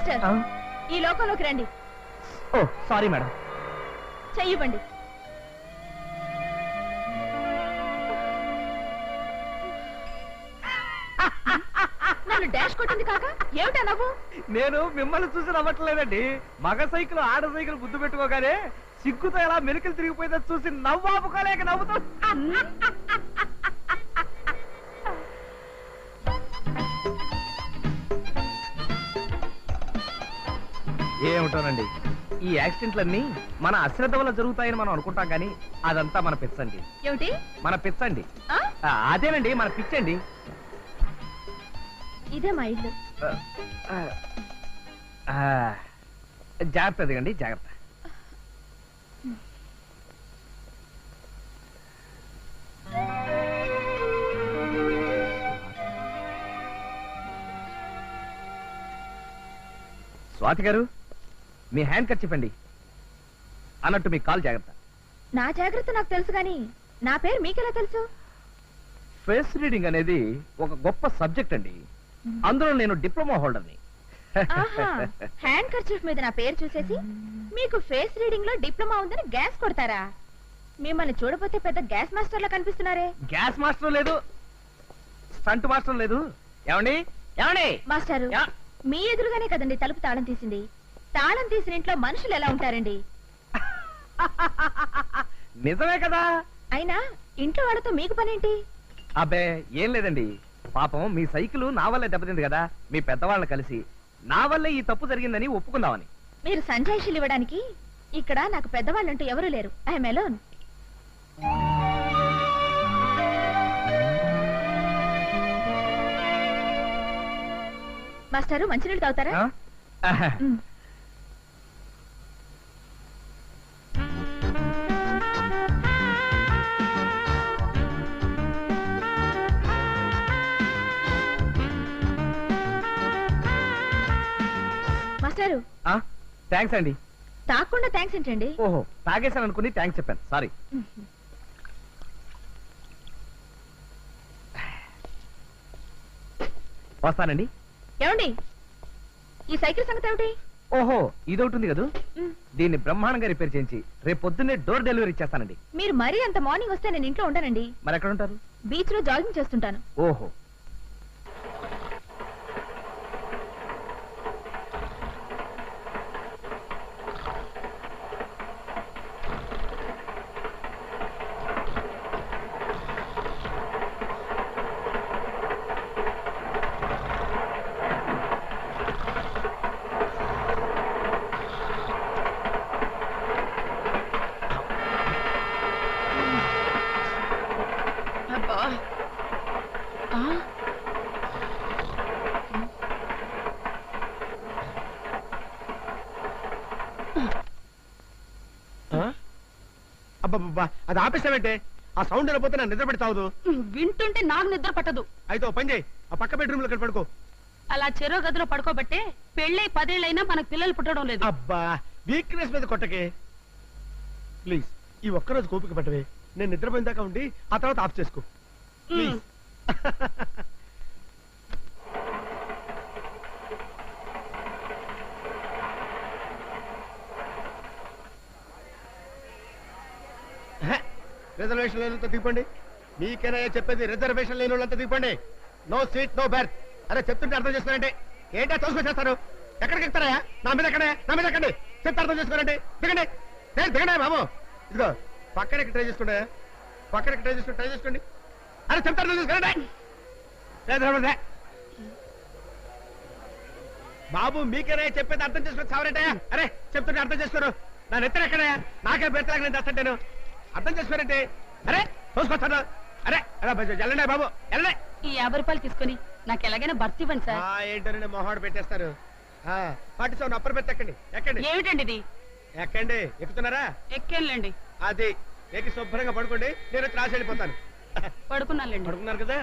Master ఈ లోకంలోకి రండి. ఓ సారీ మేడం. చెయ్యివ్వండి. నన్ను డాష్ కొట్టింది కాక ఏమిటా నవ్వు? నేను మిమ్మల్ని చూసి నవ్వట్లేదండి. మగ సైకిల్ ఆడ సైకిల్ గుద్దు పెట్టుకోగానే సిగ్గుతో ఎలా మెలికలు తిరిగిపోయిందో చూసి నవ్వు ఆపుకోలేక నవ్వుతూ. ఏమిటోనండి, ఈ యాక్సిడెంట్లన్నీ మన అశ్రద్ధ వల్ల జరుగుతాయని మనం అనుకుంటాం కానీ అదంతా మన పిచ్చండి. ఏమిటి మన పిచ్చండి? అదేనండి మన పిచ్చండి. ఇదే మా ఇల్లు. జాగ్రత్త దిగండి, జాగ్రత్త. స్వాతి గారు, మీ హ్యాండ్ కర్చీఫ్ అండి. అన్నట్టు మీ కాల్ జాగ్రత్త. నా జాగ్రత్త నాకు తెలుసు కానీ నా పేరు మీకెలా తెలుసు? ఫేస్ రీడింగ్ అనేది ఒక గొప్ప సబ్జెక్ట్ అండి. అందులో నేను డిప్లొమా హోల్డర్ని. హ్యాండ్ కర్చీఫ్ మీద నా పేరు చూసేసి మీకు ఫేస్ రీడింగ్ లో డిప్లొమా ఉందని గ్యాస్ కొడతారా? మిమ్మల్ని చూడపోతే పెద్ద గ్యాస్ మాస్టర్ లా కనిపిస్తున్నారే. గ్యాస్ మాస్టర్ లేదు, స్టంట్ మాస్టర్ లేదు. ఏమండి ఏమండి మాస్టారు, మీ ఎదురుగానే కదండి తలుపు తాళం తీసింది. తాళం తీసిన ఇంట్లో మనుషులు ఎలా ఉంటారండి? నిజమే కదా. అయినా ఇంట్లో వాళ్ళతో మీకు పనేంటి? అబ్బే ఏం లేదండి, పాపం మీ సైకిల్ నా వల్లే దెబ్బతింది కదా. మీ పెద్దవాళ్ళని కలిసి నా వల్లే ఈ తప్పు జరిగిందని ఒప్పుకుందామని. మీరు సంజాయిషీలు ఇవ్వడానికి ఇక్కడ నాకు పెద్దవాళ్ళంటూ ఎవరూ లేరు. I'm alone. మాస్టారు, మంచినీళ్ళు తాగుతారా? మాస్టారు, థ్యాంక్స్ అండి. తాగకుండా థ్యాంక్స్ ఏంటండి? ఓహో, తాగేశాను అనుకుని థ్యాంక్స్ చెప్పాను, సారీ. వస్తానండి. ఏమండి, ఈ సైకిల్ సంగతి ఏమిటి? ఓహో, ఇదొకటి కదా. దీన్ని బ్రహ్మాండంగా రిపేర్ చేయించి రేపు పొద్దున్నే డోర్ డెలివరీ ఇచ్చేస్తానండి. మీరు మరీ అంత మార్నింగ్ వస్తే నేను ఇంట్లో ఉండనండి. మరి ఎక్కడ ఉంటారు? బీచ్ లో జాగింగ్ చేస్తుంటాను. ఓహో, అబ్బా, అది ఆపేసావంటే ఆ సౌండ్ వెళ్ళిపోతే నా నిద్ర పెడతావు. వింటుంటే నాకు నిద్ర పట్టదు. అయితే పని చేయి, ఆ పక్క బెడ్రూమ్ లో పడుకో. అలా చెరో గదిలో పడుకోబట్టే పెళ్ళై 10 ఏళ్ళైనా మనకు పిల్లలు పుట్టడం లేదు. అబ్బా, వీక్నెస్ మీద కొట్టకే ప్లీజ్. ఈ ఒక్కరోజు కోపిక పట్టవే. నేను నిద్రపోయిన దాకా ఉండి ఆ తర్వాత ఆఫ్ చేసుకో ప్లీజ్. రిజర్వేషన్ లేనంత దిగండి. మీకేనా చెప్పేది? రిజర్వేషన్ లేని వాళ్ళంతా దిగండి. No seat no berth. అరే చెప్తుంటే అర్థం చేసుకోరండి. ఏంటో తోసుకొచ్చేస్తారు. ఎక్కడికి ఎక్కుతారా? నా మీద ఎక్కడే, నా మీద ఎక్కండి. చెప్తే అర్థం చేసుకోరండి. దిగండి, దిగండి బాబు. ఇదిగో పక్కనకి ట్రై చేసుకోండి, పక్కనకి ట్రై చేసుకోండి. అరే చెప్తే అర్థం చేసుకోరండి బాబు. మీకేనా చెప్పేది? అర్థం చేసుకుని చావరంటే. అరే చెప్తుంటే అర్థం చేసుకోరు. నా నెత్తర ఎక్కడే? నాకే బెర్తలాగా నేను తెస్తాను. అర్థం చేసుకోరంటే. అరే తోసుకొస్తాను. అరే వెళ్ళండి బాబు, వెళ్ళండి. ఈ 50 రూపాయలు తీసుకుని నాకు ఎలాగైనా భర్తీ ఇవ్వండి సార్. ఏంటంటే మొహాడు పెట్టేస్తారు. 47 అప్పర్ బెర్త్ ఎక్కండి, ఎక్కండి. ఏమిటండి ఇది? ఎక్కండి. ఎక్కుతున్నారా? ఎక్కేళ్ళండి. అది ఎక్కి శుభ్రంగా పడుకోండి. నేను వచ్చి రాసి వెళ్ళిపోతాను. పడుకున్నానులేండి. పడుకున్నారు కదా.